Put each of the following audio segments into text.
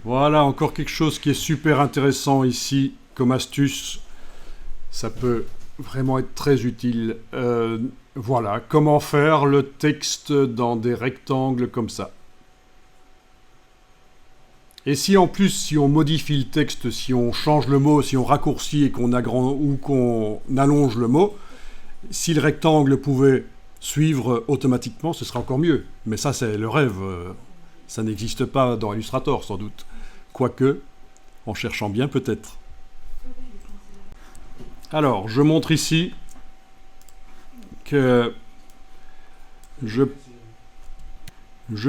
Voilà, encore quelque chose qui est super intéressant ici comme astuce. Ça peut vraiment être très utile. Voilà, comment faire le texte dans des rectangles comme ça. Et si en plus, si on modifie le texte, si on change le mot, si on raccourcit et qu'on agrandit ou qu'on allonge le mot, si le rectangle pouvait suivre automatiquement, ce serait encore mieux. Mais ça, c'est le rêve. Ça n'existe pas dans Illustrator, sans doute. Quoique, en cherchant bien, peut-être. Alors, je montre ici que je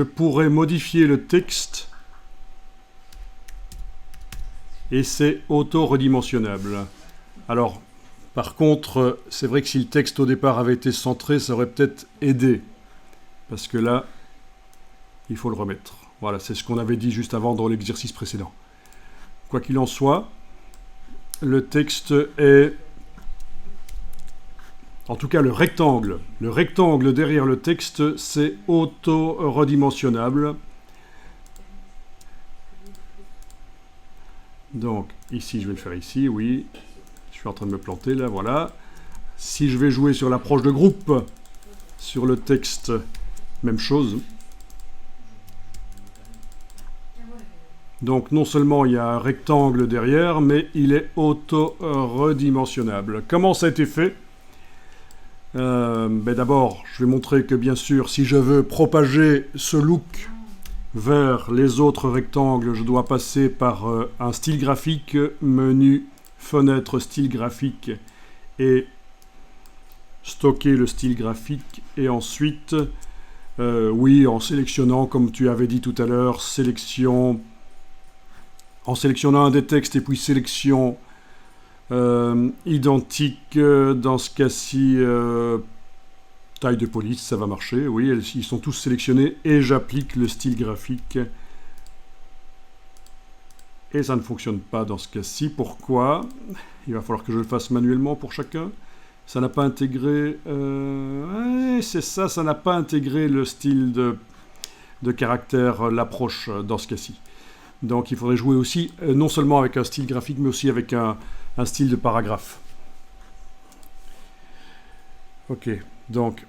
pourrais modifier le texte et c'est auto-redimensionnable. Alors, par contre, c'est vrai que si le texte au départ avait été centré, ça aurait peut-être aidé. Parce que là, il faut le remettre. Voilà, c'est ce qu'on avait dit juste avant dans l'exercice précédent. Quoi qu'il en soit, le texte est... En tout cas, le rectangle derrière le texte, c'est auto-redimensionnable. Donc, ici, je vais le faire ici, oui. Je suis en train de me planter, là, voilà. Si je vais jouer sur l'approche de groupe, sur le texte, même chose. Donc, non seulement il y a un rectangle derrière, mais il est auto-redimensionnable. Comment ça a été fait ? D'abord, je vais montrer que, bien sûr, si je veux propager ce look vers les autres rectangles, je dois passer par un style graphique, menu, fenêtre, style graphique, et stocker le style graphique. Et ensuite, oui, en sélectionnant, comme tu avais dit tout à l'heure, en sélectionnant un des textes et puis sélection identique, dans ce cas-ci, taille de police, ça va marcher, oui, ils sont tous sélectionnés et j'applique le style graphique. Et ça ne fonctionne pas dans ce cas-ci. Pourquoi ? Il va falloir que je le fasse manuellement pour chacun. Ça n'a pas intégré... ouais, c'est ça, ça n'a pas intégré le style de caractère, l'approche dans ce cas-ci. Donc il faudrait jouer aussi, non seulement avec un style graphique, mais aussi avec un style de paragraphe. Ok, donc...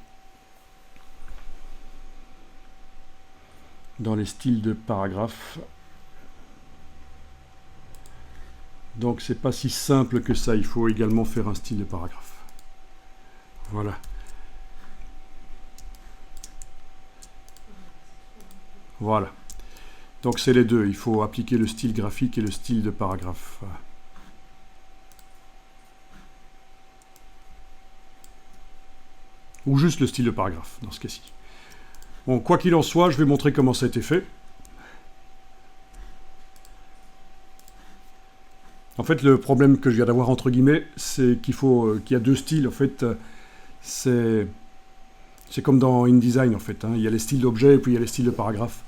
dans les styles de paragraphe. Donc c'est pas si simple que ça, il faut également faire un style de paragraphe. Voilà. Voilà. Donc c'est les deux, il faut appliquer le style graphique et le style de paragraphe. Ou juste le style de paragraphe, dans ce cas-ci. Bon, quoi qu'il en soit, je vais montrer comment ça a été fait. En fait, le problème que je viens d'avoir, entre guillemets, c'est qu'il y a deux styles. En fait, c'est comme dans InDesign, en fait. Il y a les styles d'objets et puis il y a les styles de paragraphe.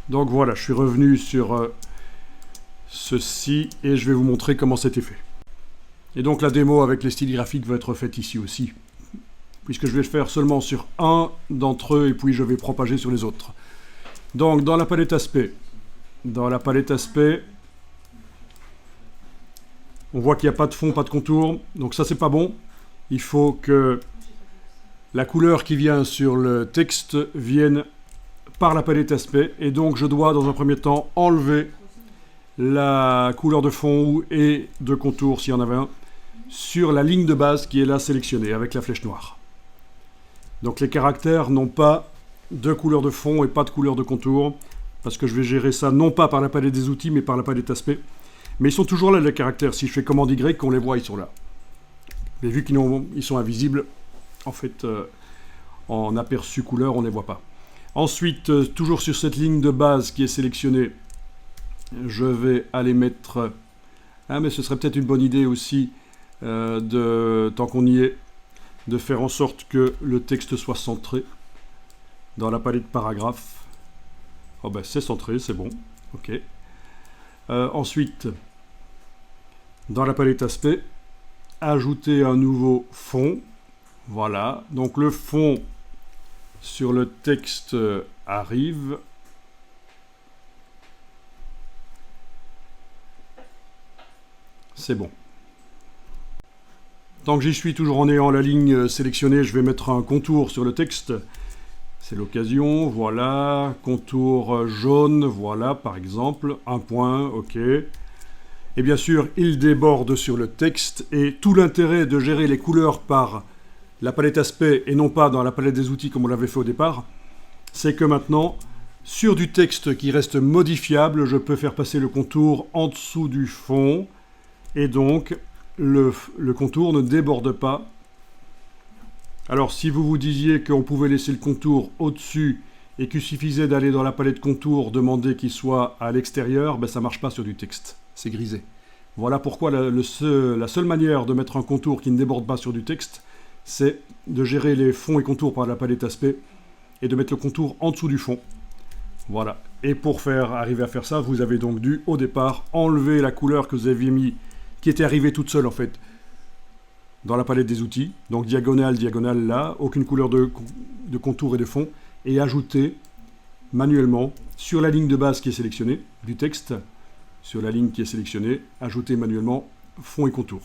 Donc voilà, je suis revenu sur ceci et je vais vous montrer comment c'était fait. Et donc la démo avec les styles graphiques va être faite ici aussi, puisque je vais le faire seulement sur un d'entre eux et puis je vais propager sur les autres. Donc dans la palette aspect, on voit qu'il n'y a pas de fond, pas de contour, donc ça c'est pas bon. Il faut que la couleur qui vient sur le texte vienne par la palette aspect, et donc je dois dans un premier temps enlever la couleur de fond et de contour s'il y en avait un sur la ligne de base qui est là sélectionnée avec la flèche noire. Donc les caractères n'ont pas de couleur de fond et pas de couleur de contour, parce que je vais gérer ça non pas par la palette des outils mais par la palette aspect. Mais ils sont toujours là les caractères, si je fais commande Y, on les voit, ils sont là. Mais vu qu'ils sont invisibles, en fait, en aperçu couleur, on ne les voit pas. Ensuite, toujours sur cette ligne de base qui est sélectionnée, je vais aller mettre... Ah, mais ce serait peut-être une bonne idée aussi, tant qu'on y est, de faire en sorte que le texte soit centré dans la palette paragraphe. Oh ben c'est centré, c'est bon. Ok. Ensuite, dans la palette aspect, ajouter un nouveau fond. Voilà, donc le fond sur le texte arrive. C'est bon. Tant que j'y suis, toujours en ayant la ligne sélectionnée, je vais mettre un contour sur le texte. C'est l'occasion, voilà. Contour jaune, voilà, par exemple. Un point, ok. Et bien sûr, il déborde sur le texte. Et tout l'intérêt de gérer les couleurs par la palette aspect et non pas dans la palette des outils comme on l'avait fait au départ, c'est que maintenant, sur du texte qui reste modifiable, je peux faire passer le contour en dessous du fond. Et donc, le contour ne déborde pas. Alors, si vous vous disiez qu'on pouvait laisser le contour au-dessus et qu'il suffisait d'aller dans la palette contour, demander qu'il soit à l'extérieur, ben ça ne marche pas sur du texte. C'est grisé. Voilà pourquoi la seule manière de mettre un contour qui ne déborde pas sur du texte, c'est de gérer les fonds et contours par la palette aspect et de mettre le contour en dessous du fond. Voilà. Et pour arriver à faire ça, vous avez donc dû, au départ, enlever la couleur que vous aviez mis, qui était arrivée toute seule, en fait, dans la palette des outils. Donc diagonale, diagonale, là, aucune couleur de contour et de fond, et ajouter manuellement, sur la ligne de base qui est sélectionnée, du texte, sur la ligne qui est sélectionnée, ajouter manuellement fond et contour.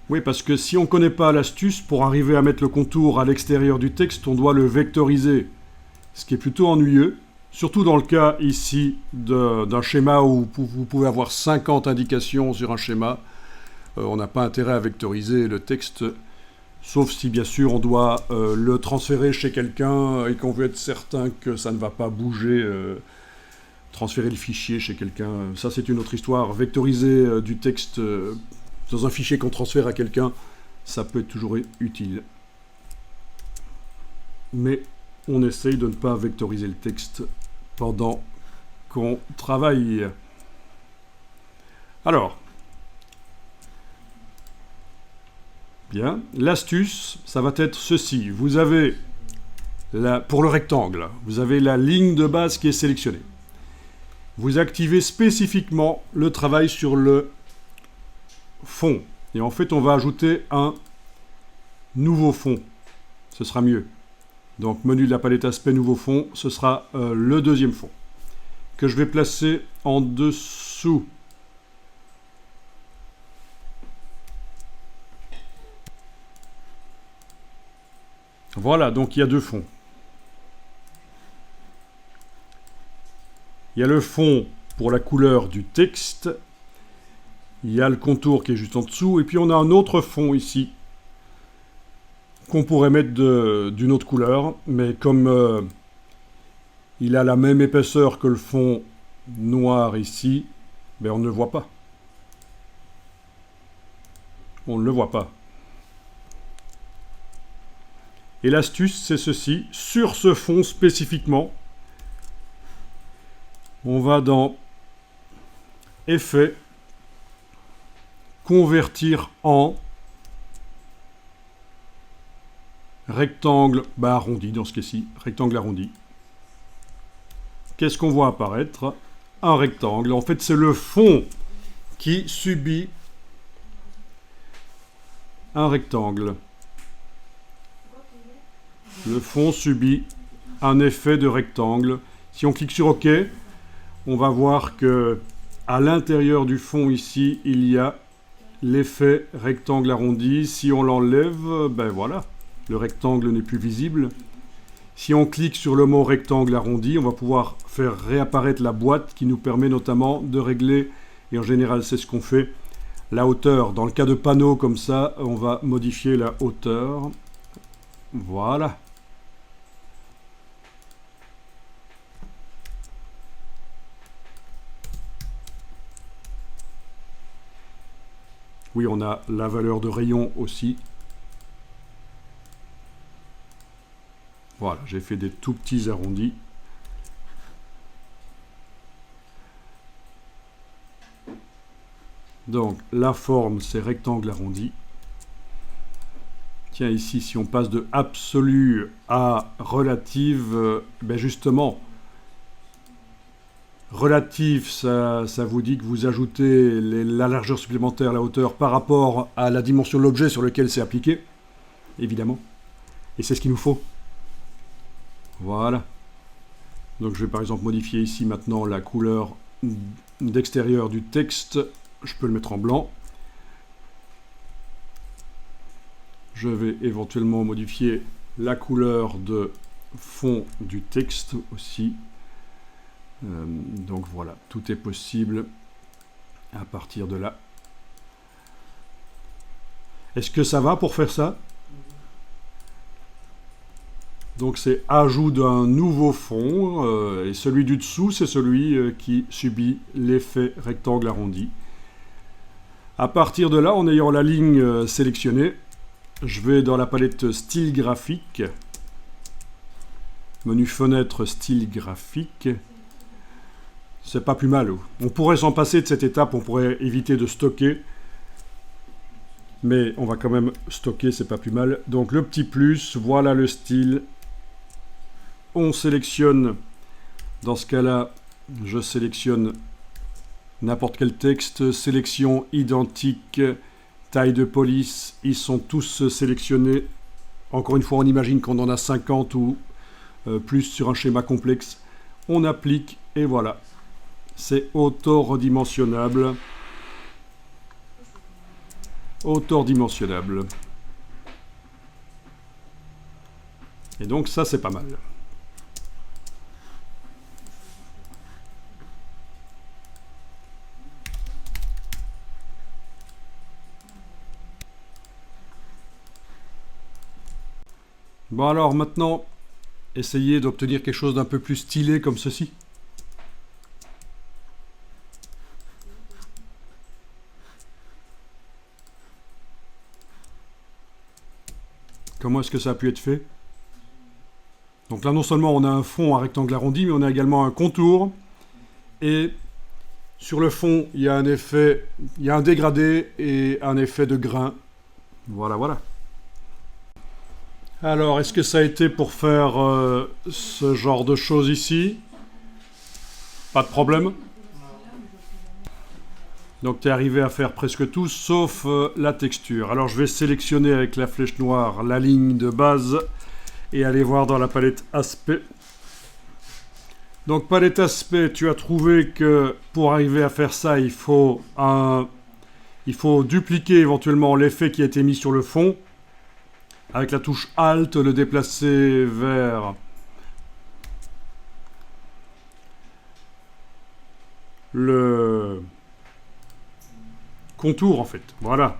Oui, parce que si on ne connaît pas l'astuce, pour arriver à mettre le contour à l'extérieur du texte, on doit le vectoriser. Ce qui est plutôt ennuyeux, surtout dans le cas ici d'un schéma où vous pouvez avoir 50 indications sur un schéma. On n'a pas intérêt à vectoriser le texte, sauf si bien sûr on doit le transférer chez quelqu'un et qu'on veut être certain que ça ne va pas bouger. Transférer le fichier chez quelqu'un, ça c'est une autre histoire. Vectoriser du texte dans un fichier qu'on transfère à quelqu'un, ça peut être toujours utile. Mais on essaye de ne pas vectoriser le texte pendant qu'on travaille. Alors, bien, l'astuce, ça va être ceci. Vous avez, pour le rectangle, vous avez la ligne de base qui est sélectionnée. Vous activez spécifiquement le travail sur le fond. Et en fait, on va ajouter un nouveau fond. Ce sera mieux. Donc, menu de la palette aspect, nouveau fond, ce sera le deuxième fond, que je vais placer en dessous. Voilà, donc il y a deux fonds. Il y a le fond pour la couleur du texte. Il y a le contour qui est juste en dessous. Et puis on a un autre fond ici qu'on pourrait mettre d'une autre couleur. Mais comme il a la même épaisseur que le fond noir ici, ben on ne le voit pas. On ne le voit pas. Et l'astuce, c'est ceci. Sur ce fond spécifiquement, on va dans Effet, Convertir en rectangle arrondi, dans ce cas-ci, rectangle arrondi. Qu'est-ce qu'on voit apparaître? Un rectangle. En fait, c'est le fond qui subit un rectangle. Le fond subit un effet de rectangle. Si on clique sur OK, on va voir que à l'intérieur du fond ici, il y a l'effet rectangle arrondi. Si on l'enlève, ben voilà, le rectangle n'est plus visible. Si on clique sur le mot rectangle arrondi, on va pouvoir faire réapparaître la boîte qui nous permet notamment de régler, et en général c'est ce qu'on fait, la hauteur. Dans le cas de panneaux comme ça, on va modifier la hauteur. Voilà. Oui, on a la valeur de rayon aussi. Voilà, j'ai fait des tout petits arrondis. Donc, la forme, c'est rectangle arrondi. Tiens, ici, si on passe de absolu à relative, ben justement, Relatif, ça vous dit que vous ajoutez la largeur supplémentaire, la hauteur, par rapport à la dimension de l'objet sur lequel c'est appliqué, évidemment. Et c'est ce qu'il nous faut. Voilà. Donc je vais par exemple modifier ici maintenant la couleur d'extérieur du texte. Je peux le mettre en blanc. Je vais éventuellement modifier la couleur de fond du texte aussi. Donc voilà, tout est possible à partir de là. Est-ce que ça va pour faire ça? Donc c'est ajout d'un nouveau fond, et celui du dessous, c'est celui qui subit l'effet rectangle arrondi. À partir de là, en ayant la ligne sélectionnée, je vais dans la palette style graphique, menu fenêtre style graphique. C'est pas plus mal. On pourrait s'en passer de cette étape, on pourrait éviter de stocker. Mais on va quand même stocker, c'est pas plus mal. Donc le petit plus, voilà le style. On sélectionne, dans ce cas-là, je sélectionne n'importe quel texte. Sélection identique, taille de police, ils sont tous sélectionnés. Encore une fois, on imagine qu'on en a 50 ou plus sur un schéma complexe. On applique et voilà. C'est auto-redimensionnable. Auto-dimensionnable. Et donc ça, c'est pas mal. Bon alors maintenant, essayez d'obtenir quelque chose d'un peu plus stylé comme ceci. Comment est-ce que ça a pu être fait? Donc là, non seulement on a un fond, un rectangle arrondi, mais on a également un contour. Et sur le fond, il y a un effet, il y a un dégradé et un effet de grain. Voilà, voilà. Alors, est-ce que ça a été pour faire ce genre de choses ici? Pas de problème? Donc tu es arrivé à faire presque tout, sauf la texture. Alors je vais sélectionner avec la flèche noire la ligne de base et aller voir dans la palette aspect. Donc palette aspect, tu as trouvé que pour arriver à faire ça, il faut dupliquer éventuellement l'effet qui a été mis sur le fond. Avec la touche Alt, le déplacer vers le contour en fait, voilà,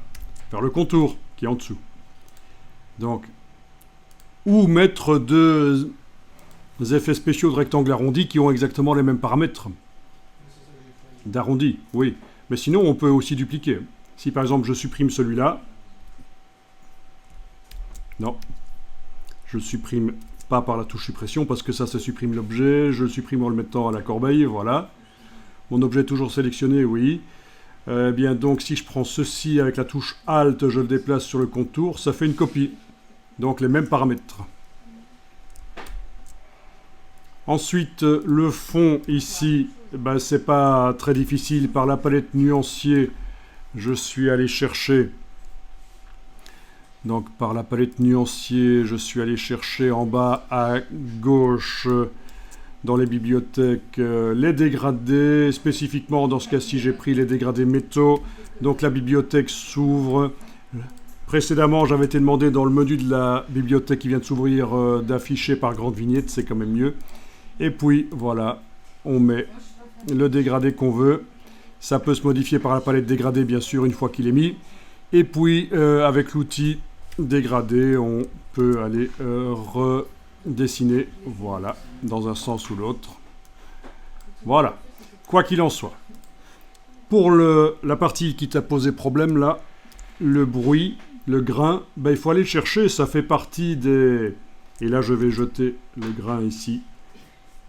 vers le contour qui est en dessous. Donc, ou mettre deux effets spéciaux de rectangle arrondi qui ont exactement les mêmes paramètres. D'arrondi, oui. Mais sinon, on peut aussi dupliquer. Si par exemple je supprime celui-là, non, je le supprime pas par la touche suppression parce que ça supprime l'objet, je le supprime en le mettant à la corbeille, voilà. Mon objet est toujours sélectionné, oui. Bien donc si je prends ceci avec la touche Alt, je le déplace sur le contour, ça fait une copie. Donc les mêmes paramètres. Ensuite, le fond ici, ben, c'est pas très difficile. Par la palette nuancier, je suis allé chercher. Donc par la palette nuancier, je suis allé chercher en bas à gauche dans les bibliothèques les dégradés. Spécifiquement dans ce cas-ci, j'ai pris les dégradés métaux. Donc la bibliothèque s'ouvre. Précédemment, j'avais été demandé dans le menu de la bibliothèque qui vient de s'ouvrir d'afficher par grande vignette, c'est quand même mieux. Et puis voilà, on met le dégradé qu'on veut. Ça peut se modifier par la palette dégradé bien sûr une fois qu'il est mis. Et puis avec l'outil dégradé, on peut aller redessiner, voilà, dans un sens ou l'autre. Voilà, quoi qu'il en soit. Pour la partie qui t'a posé problème là, le bruit, le grain, ben, il faut aller le chercher, ça fait partie des... Et là je vais jeter le grain ici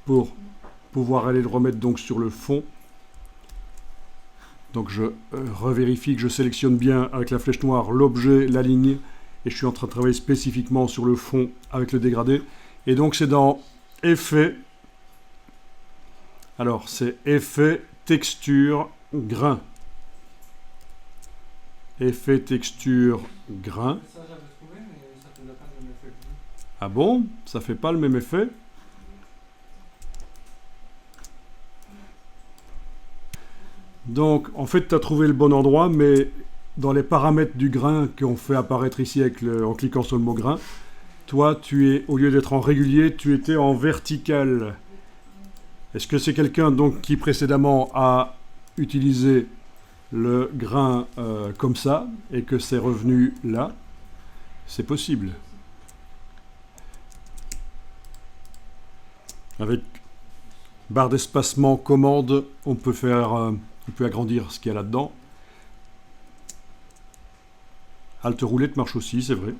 pour pouvoir aller le remettre donc sur le fond. Donc je revérifie que je sélectionne bien avec la flèche noire l'objet, la ligne, et je suis en train de travailler spécifiquement sur le fond avec le dégradé. Et donc c'est dans Effet, Alors, c'est effet, texture, grain. Effet, texture, grain. Ça, j'avais trouvé, mais ça ne faisait pas le même effet que vous. Ah bon? Ça fait pas le même effet? Donc, en fait, tu as trouvé le bon endroit, mais dans les paramètres du grain qu'on fait apparaître ici en cliquant sur le mot grain, toi, au lieu d'être en régulier, tu étais en vertical. Est-ce que c'est quelqu'un donc qui précédemment a utilisé le grain comme ça et que c'est revenu là? C'est possible. Avec barre d'espacement, commande, on peut agrandir ce qu'il y a là-dedans. Alt roulette marche aussi, c'est vrai.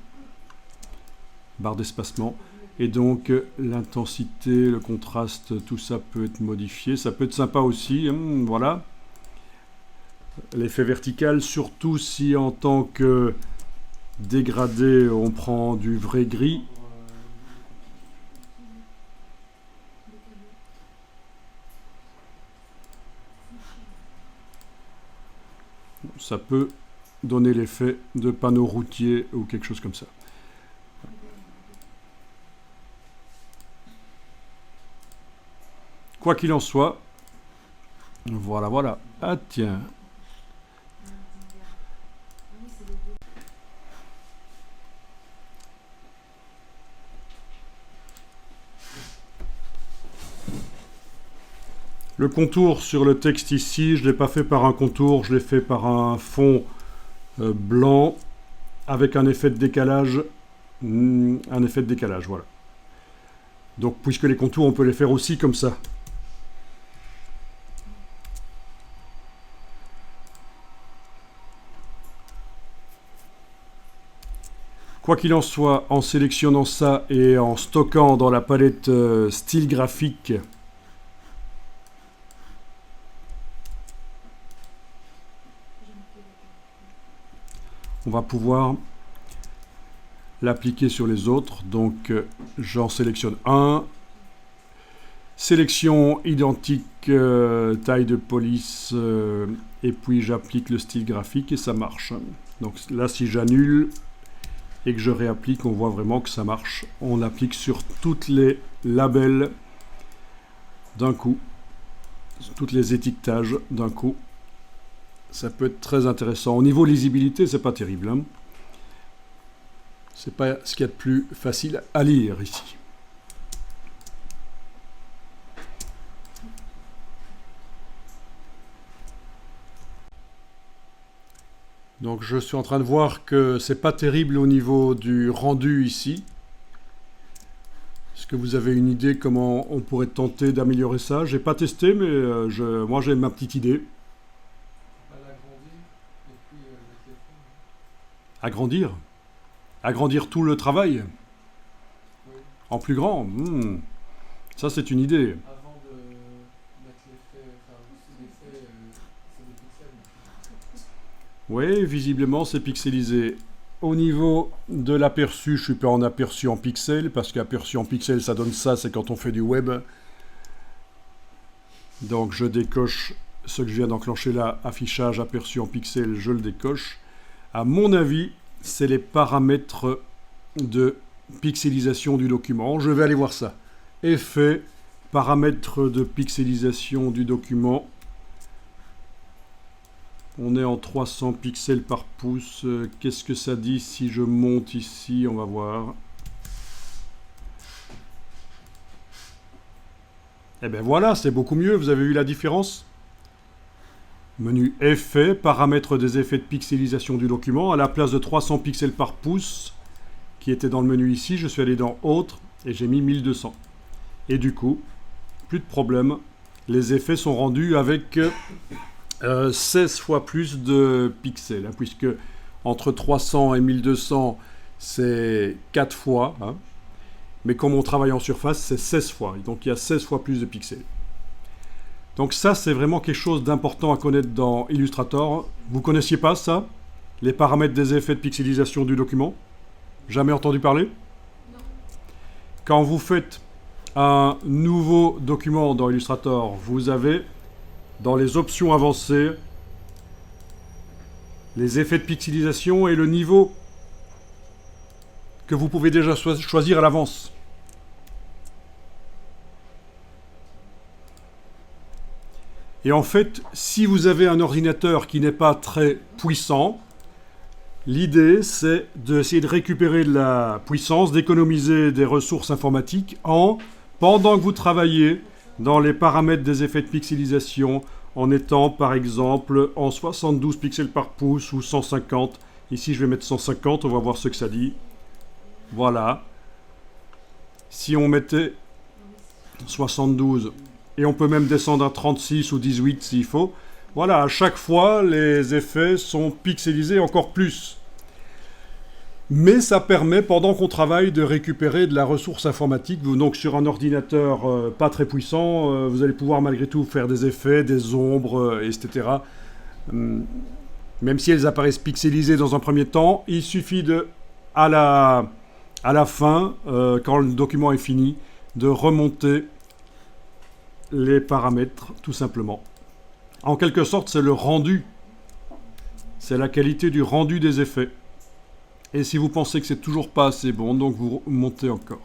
Barre d'espacement. Et donc, l'intensité, le contraste, tout ça peut être modifié. Ça peut être sympa aussi, voilà. L'effet vertical, surtout si en tant que dégradé, on prend du vrai gris. Ça peut donner l'effet de panneau routier ou quelque chose comme ça. Quoi qu'il en soit, voilà, voilà. Ah tiens. Le contour sur le texte ici, je ne l'ai pas fait par un contour, je l'ai fait par un fond blanc avec un effet de décalage. Voilà. Donc, puisque les contours, on peut les faire aussi comme ça. Quoi qu'il en soit, en sélectionnant ça et en stockant dans la palette style graphique, on va pouvoir l'appliquer sur les autres. Donc, j'en sélectionne un. Sélection identique, taille de police, et puis j'applique le style graphique et ça marche. Donc là, si j'annule et que je réapplique, on voit vraiment que ça marche. On l'applique sur toutes les labels d'un coup, toutes les étiquetages d'un coup. Ça peut être très intéressant. Au niveau lisibilité, c'est pas terrible, hein. C'est pas ce qu'il y a de plus facile à lire ici. Donc je suis en train de voir que c'est pas terrible au niveau du rendu ici. Est-ce que vous avez une idée comment on pourrait tenter d'améliorer ça? J'ai pas testé, mais moi j'ai ma petite idée. Agrandir? Agrandir tout le travail? Oui. En plus grand? Ça c'est une idée. Avant de mettre l'effet, enfin, l'effet, c'est des pixels. Oui, visiblement c'est pixelisé. Au niveau de l'aperçu, je suis pas en aperçu en pixels, parce qu'aperçu en pixels, ça donne ça, c'est quand on fait du web. Donc je décoche ce que je viens d'enclencher là, affichage aperçu en pixels, je le décoche. À mon avis, c'est les paramètres de pixelisation du document. Je vais aller voir ça. Effet, paramètres de pixelisation du document. On est en 300 pixels par pouce. Qu'est-ce que ça dit si je monte ici? On va voir. Eh bien voilà, c'est beaucoup mieux. Vous avez vu la différence? Menu Effets, paramètres des effets de pixelisation du document. À la place de 300 pixels par pouce, qui était dans le menu ici, je suis allé dans Autres et j'ai mis 1200. Et du coup, plus de problème. Les effets sont rendus avec 16 fois plus de pixels, hein, puisque entre 300 et 1200, c'est 4 fois. Hein, mais comme on travaille en surface, c'est 16 fois. Donc il y a 16 fois plus de pixels. Donc ça, c'est vraiment quelque chose d'important à connaître dans Illustrator. Vous ne connaissiez pas ça? Les paramètres des effets de pixelisation du document? Jamais entendu parler? Non. Quand vous faites un nouveau document dans Illustrator, vous avez dans les options avancées les effets de pixelisation et le niveau que vous pouvez déjà choisir à l'avance. Et en fait, si vous avez un ordinateur qui n'est pas très puissant, l'idée c'est d'essayer de récupérer de la puissance, d'économiser des ressources informatiques pendant que vous travaillez dans les paramètres des effets de pixelisation, en étant par exemple en 72 pixels par pouce ou 150. Ici je vais mettre 150, on va voir ce que ça dit. Voilà. Si on mettait 72, et on peut même descendre à 36 ou 18 s'il faut, voilà, à chaque fois les effets sont pixelisés encore plus. Mais ça permet, pendant qu'on travaille, de récupérer de la ressource informatique. Donc sur un ordinateur pas très puissant, vous allez pouvoir malgré tout faire des effets, des ombres, etc. Même si elles apparaissent pixelisées dans un premier temps, il suffit à la fin, quand le document est fini, de remonter les paramètres, tout simplement. En quelque sorte, c'est le rendu. C'est la qualité du rendu des effets. Et si vous pensez que c'est toujours pas assez bon, donc vous montez encore.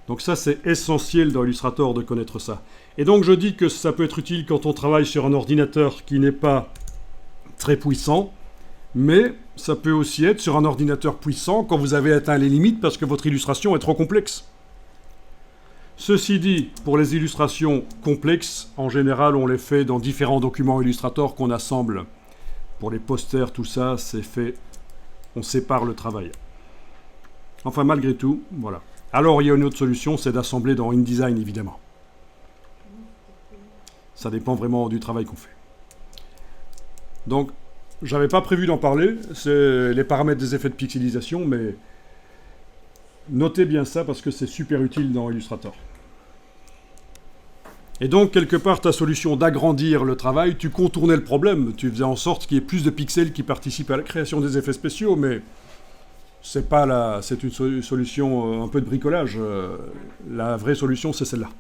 Donc ça, c'est essentiel dans Illustrator de connaître ça. Et donc je dis que ça peut être utile quand on travaille sur un ordinateur qui n'est pas très puissant, mais ça peut aussi être sur un ordinateur puissant quand vous avez atteint les limites parce que votre illustration est trop complexe. Ceci dit, pour les illustrations complexes, en général, on les fait dans différents documents Illustrator qu'on assemble. Pour les posters, tout ça, c'est fait. On sépare le travail. Enfin, malgré tout, voilà. Alors, il y a une autre solution, c'est d'assembler dans InDesign, évidemment. Ça dépend vraiment du travail qu'on fait. Donc, j'avais pas prévu d'en parler, c'est les paramètres des effets de pixelisation, mais notez bien ça parce que c'est super utile dans Illustrator. Et donc, quelque part, ta solution d'agrandir le travail, tu contournais le problème. Tu faisais en sorte qu'il y ait plus de pixels qui participent à la création des effets spéciaux, mais c'est une solution un peu de bricolage. La vraie solution, c'est celle-là.